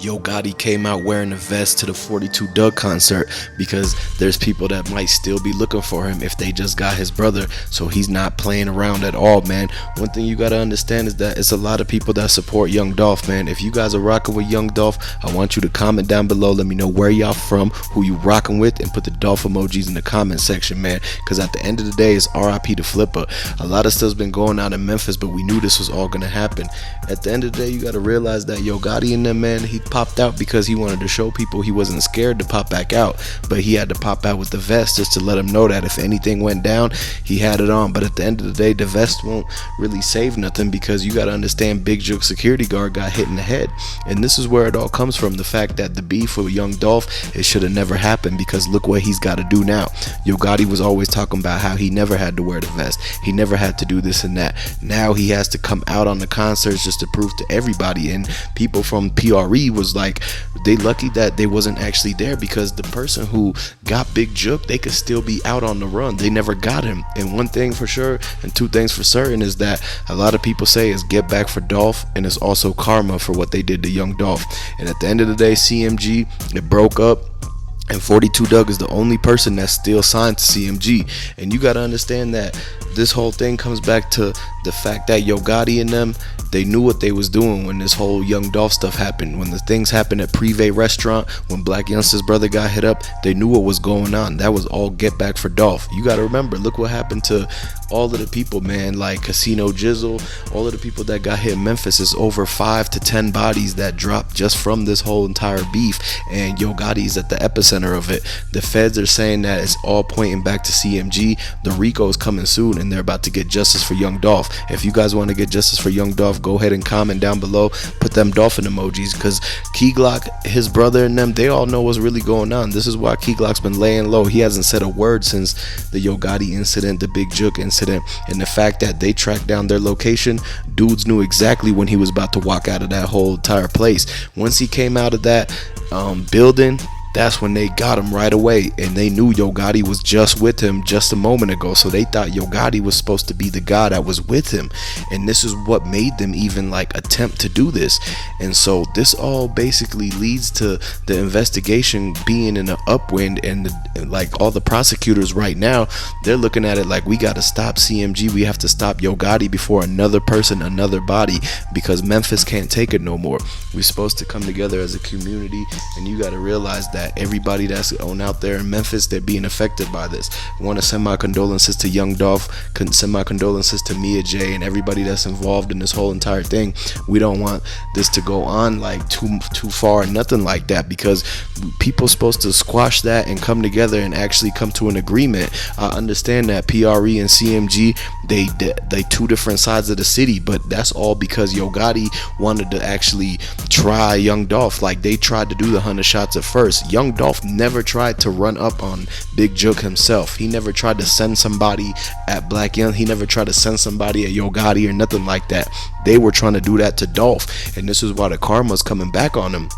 Yo Gotti came out wearing a vest to the 42 Doug concert because there's people that might still be looking for him if they just got his brother. So he's not playing around at all, man. One thing you gotta understand is that it's a lot of people that support Young Dolph, man. If you guys are rocking with Young Dolph, I want you to comment down below. Let me know where y'all from, who you rocking with, and put the Dolph emojis in the comment section, man. Because at the end of the day, it's RIP to Flipper. A lot of stuff's been going on in Memphis, but we knew this was all gonna happen. At the end of the day, you gotta realize that Yo Gotti and them, man, he popped out because he wanted to show people he wasn't scared to pop back out, but he had to pop out with the vest just to let them know that if anything went down, he had it on. But at the end of the day, the vest won't really save nothing, because you got to understand Big Jook security guard got hit in the head, and this is where it all comes from. The fact that the beef with Young Dolph, it should have never happened, because look what he's got to do now. Yo Gotti was always talking about how he never had to wear the vest, he never had to do this and that. Now he has to come out on the concerts just to prove to everybody, and people from PRE was like, they lucky that they wasn't actually there, because the person who got Big Jook, they could still be out on the run. They never got him. And one thing for sure, and two things for certain, is that a lot of people say is get back for Dolph, and it's also karma for what they did to Young Dolph. And at the end of the day, CMG, it broke up, and 42 Doug is the only person that's still signed to CMG. And you got to understand that this whole thing comes back to the fact that Yo Gotti and them, they knew what they was doing when this whole Young Dolph stuff happened. When the things happened at Privé Restaurant, when Blac Youngsta's brother got hit up, they knew what was going on. That was all get back for Dolph. You got to remember, look what happened to all of the people, man, like Casino Jizzle, all of the people that got hit in Memphis. Is over 5 to 10 bodies that dropped just from this whole entire beef, and Yo Gotti is at the epicenter of it. The feds are saying that it's all pointing back to CMG. The Rico is coming soon, and they're about to get justice for Young Dolph. If you guys want to get justice for Young Dolph, go ahead and comment down below, put them dolphin emojis, because keyglock, his brother, and them, they all know what's really going on. This is why keyglock's been laying low. He hasn't said a word since the Yo Gotti incident, the Big Jook incident, and the fact that they tracked down their location. Dudes knew exactly when he was about to walk out of that whole entire place. Once he came out of that building, that's when they got him right away, and they knew Yo Gotti was just with him just a moment ago, so they thought Yo Gotti was supposed to be the guy that was with him, and this is what made them even like attempt to do this. And so this all basically leads to the investigation being in an upwind, and like all the prosecutors right now, they're looking at it like, we got to stop CMG, we have to stop Yo Gotti before another person, another body, because Memphis can't take it no more. We're supposed to come together as a community, and you got to realize that everybody that's on out there in Memphis, they're being affected by this. I want to send my condolences to Young Dolph, send my condolences to Mia J, and everybody that's involved in this whole entire thing. We don't want this to go on like too far, nothing like that, because people supposed to squash that and come together and actually come to an agreement. I understand that PRE and CMG, they two different sides of the city, but that's all because Yo Gotti wanted to actually try Young Dolph. Like, they tried to do the 100 shots at first. Young Dolph never tried to run up on Big Jook himself. He never tried to send somebody at Blac Young. He never tried to send somebody at Yo Gotti or nothing like that. They were trying to do that to Dolph, and this is why the karma's coming back on him.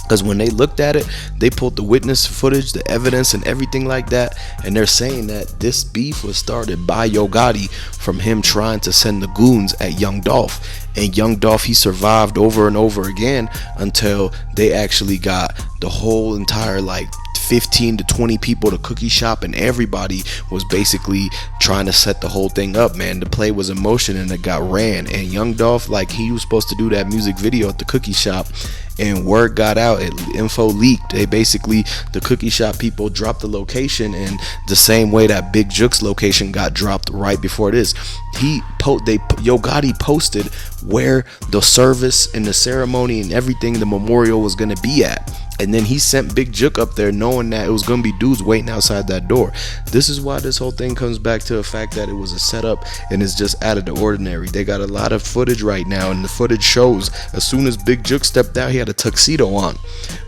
Because when they looked at it, they pulled the witness footage, the evidence, and everything like that, and they're saying that this beef was started by Yo Gotti from him trying to send the goons at Young Dolph. And Young Dolph, he survived over and over again until they actually got the whole entire like 15 to 20 people to cookie shop, and everybody was basically trying to set the whole thing up, man. The play was in motion, and it got ran. And Young Dolph, like, he was supposed to do that music video at the cookie shop, and word got out, info leaked. They basically, the cookie shop people dropped the location in the same way that Big Jook's location got dropped right before this. Yo Gotti posted where the service and the ceremony and everything, the memorial, was gonna be at. And then he sent Big Jook up there knowing that it was going to be dudes waiting outside that door. This is why this whole thing comes back to the fact that it was a setup, and it's just out of the ordinary. They got a lot of footage right now, and the footage shows as soon as Big Jook stepped out, he had a tuxedo on.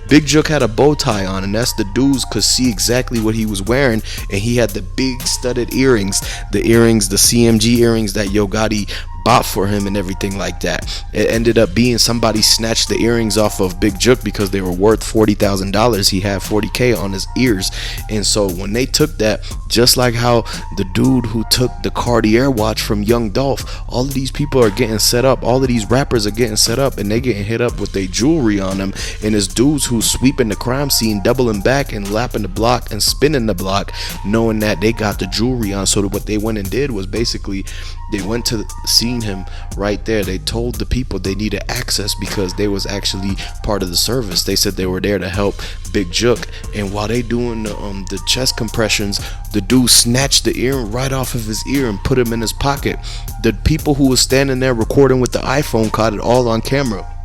Big Jook had a bow tie on, and that's the dudes could see exactly what he was wearing, and he had the big studded earrings, the CMG earrings that Yo Gotti bought for him and everything like that. It ended up being somebody snatched the earrings off of Big Jook because they were worth $40,000. He had 40K on his ears, and so when they took that, just like how the dude who took the Cartier watch from Young Dolph, all of these people are getting set up, all of these rappers are getting set up, and they getting hit up with their jewelry on them, and it's dudes who's sweeping the crime scene, doubling back and lapping the block and spinning the block, knowing that they got the jewelry on. So what they went and did was basically they went to seen him right there. They told the people they needed access because they was actually part of the service. They said they were there to help Big Jook, and while they doing the chest compressions, the dude snatched the earring right off of his ear and put him in his pocket. The people who was standing there recording with the iPhone caught it all on camera.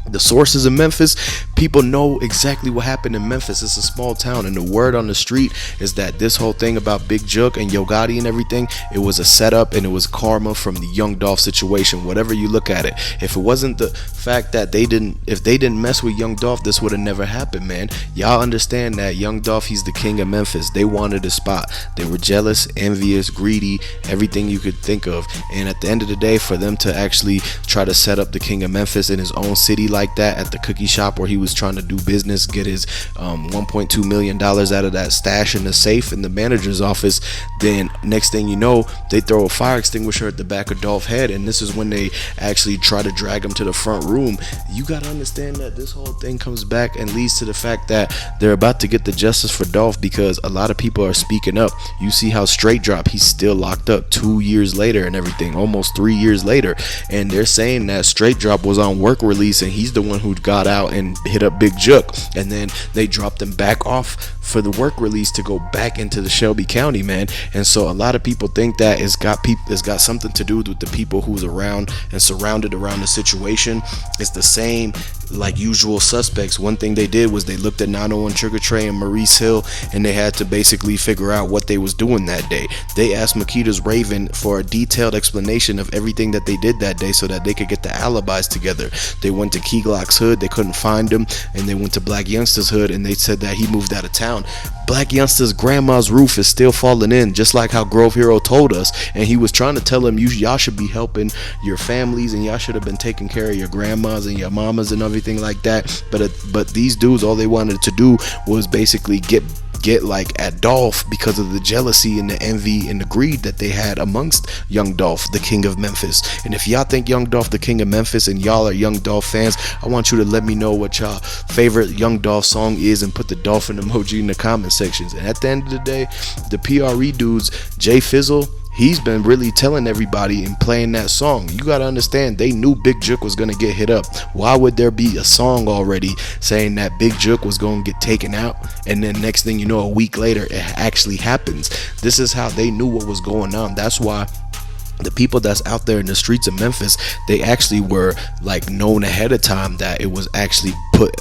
The sources in Memphis, people know exactly what happened in Memphis. It's a small town, and the word on the street is that this whole thing about Big Jook and Yo Gotti and everything, it was a setup and it was karma from the Young Dolph situation, whatever you look at it. If it wasn't the fact that if they didn't mess with Young Dolph, this would have never happened, man. Y'all understand that Young Dolph, he's the king of Memphis. They wanted a spot. They were jealous, envious, greedy, everything you could think of. And at the end of the day, for them to actually try to set up the king of Memphis in his own city like that at the cookie shop where he was trying to do business, get his $1.2 million out of that stash in the safe in the manager's office, then next thing you know, they throw a fire extinguisher at the back of Dolph's head, and this is when they actually try to drag him to the front room. You gotta understand that this whole thing comes back and leads to the fact that they're about to get the justice for Dolph, because a lot of people are speaking up. You see how Straight Drop, he's still locked up 2 years later and everything, almost 3 years later, and they're saying that Straight Drop was on work release and he's the one who got out and hit up Big Jook, and then they dropped him back off for the work release to go back into the Shelby County, man. And so a lot of people think that it's got something to do with the people who's around and surrounded around the situation. It's the same like usual suspects. One thing they did was they looked at 901 Trigger Trey and Maurice Hill, and they had to basically figure out what they was doing that day. They asked Makita's Raven for a detailed explanation of everything that they did that day so that they could get the alibis together. They went to Keyglock's hood, they couldn't find him, and they went to Blac Youngsta's hood, and they said that he moved out of town. Blac Youngsta's grandma's roof is still falling in, just like how Grove Hero told us, and he was trying to tell them y'all should be helping your families and y'all should have been taking care of your grandmas and your mamas and everything like that. But these dudes, all they wanted to do was basically get like at Dolph because of the jealousy and the envy and the greed that they had amongst Young Dolph, the king of Memphis. And if y'all think Young Dolph the king of Memphis and y'all are Young Dolph fans, I want you to let me know what y'all favorite Young Dolph song is and put the dolphin emoji in the comment sections. And at the end of the day, the PRE dudes, Jay Fizzle, he's been really telling everybody and playing that song. You gotta understand, they knew Big Jook was gonna get hit up. Why would there be a song already saying that Big Jook was gonna get taken out, and then next thing you know, a week later it actually happens? This is how they knew what was going on. That's why the people that's out there in the streets of Memphis, they actually were like known ahead of time that it was actually put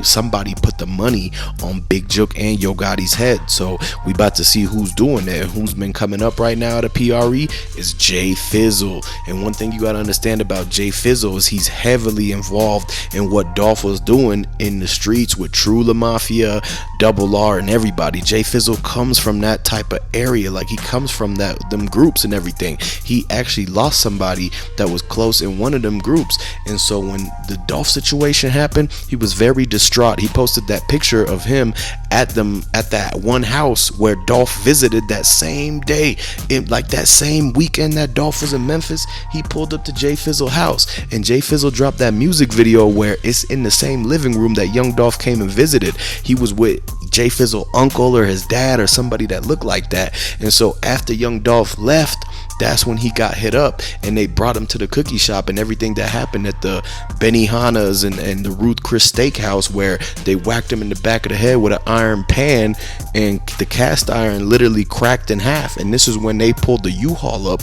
somebody put the money on Big Jook and Yo Gotti's head. So we about to see who's doing it. Who's been coming up right now at a PRE is Jay Fizzle. And one thing you gotta understand about Jay Fizzle is he's heavily involved in what Dolph was doing in the streets with True La Mafia, Double R, and everybody. Jay Fizzle comes from that type of area, like he comes from them groups and everything. He actually lost somebody that was close in one of them groups, and so when the Dolph situation happened, he was very distraught. He posted that picture of him at that one house where Dolph visited that same day, in like that same weekend that Dolph was in Memphis. He pulled up to Jay Fizzle's house, and Jay Fizzle dropped that music video where it's in the same living room that Young Dolph came and visited. He was with Jay Fizzle's uncle or his dad or somebody that looked like that. And so after Young Dolph left, that's when he got hit up, and they brought him to the cookie shop, and everything that happened at the Benihana's and the Ruth Chris Steakhouse, where they whacked him in the back of the head with an iron pan, and the cast iron literally cracked in half. And this is when they pulled the U-Haul up.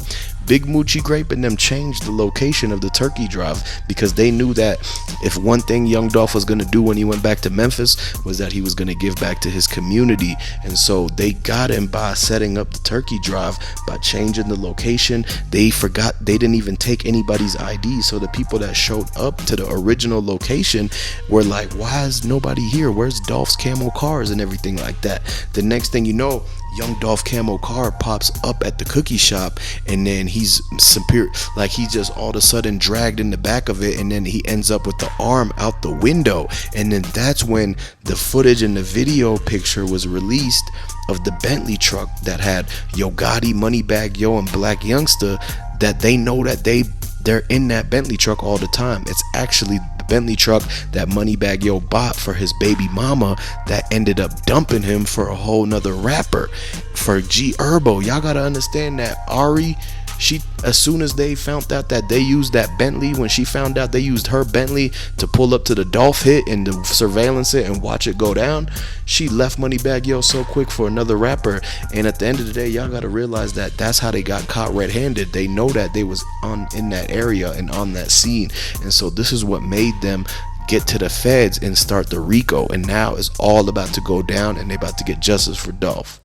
Big Moochie Grape and them changed the location of the turkey drive because they knew that if one thing Young Dolph was going to do when he went back to Memphis was that he was going to give back to his community. And so they got him by setting up the turkey drive, by changing the location. They didn't even take anybody's ID, so the people that showed up to the original location were like, why is nobody here? Where's Dolph's camo cars and everything like that? The next thing you know, Young Dolph camo car pops up at the cookie shop, and then he's he just all of a sudden dragged in the back of it, and then he ends up with the arm out the window. And then that's when the footage and the video picture was released of the Bentley truck that had Yo Gotti, Moneybaggyo, and Blac Youngsta, that they know that they're in that Bentley truck all the time. It's actually the Bentley truck that Moneybaggyo bought for his baby mama that ended up dumping him for a whole nother rapper, for G Herbo. Y'all gotta understand that Ari, as soon as they found out that they used that Bentley, when she found out they used her Bentley to pull up to the Dolph hit and to surveillance it and watch it go down, she left Moneybaggyo so quick for another rapper. And at the end of the day, y'all gotta realize that that's how they got caught red-handed. They know that they was in that area and on that scene, and so this is what made them get to the feds and start the Rico. And now it's all about to go down, and they about to get justice for Dolph.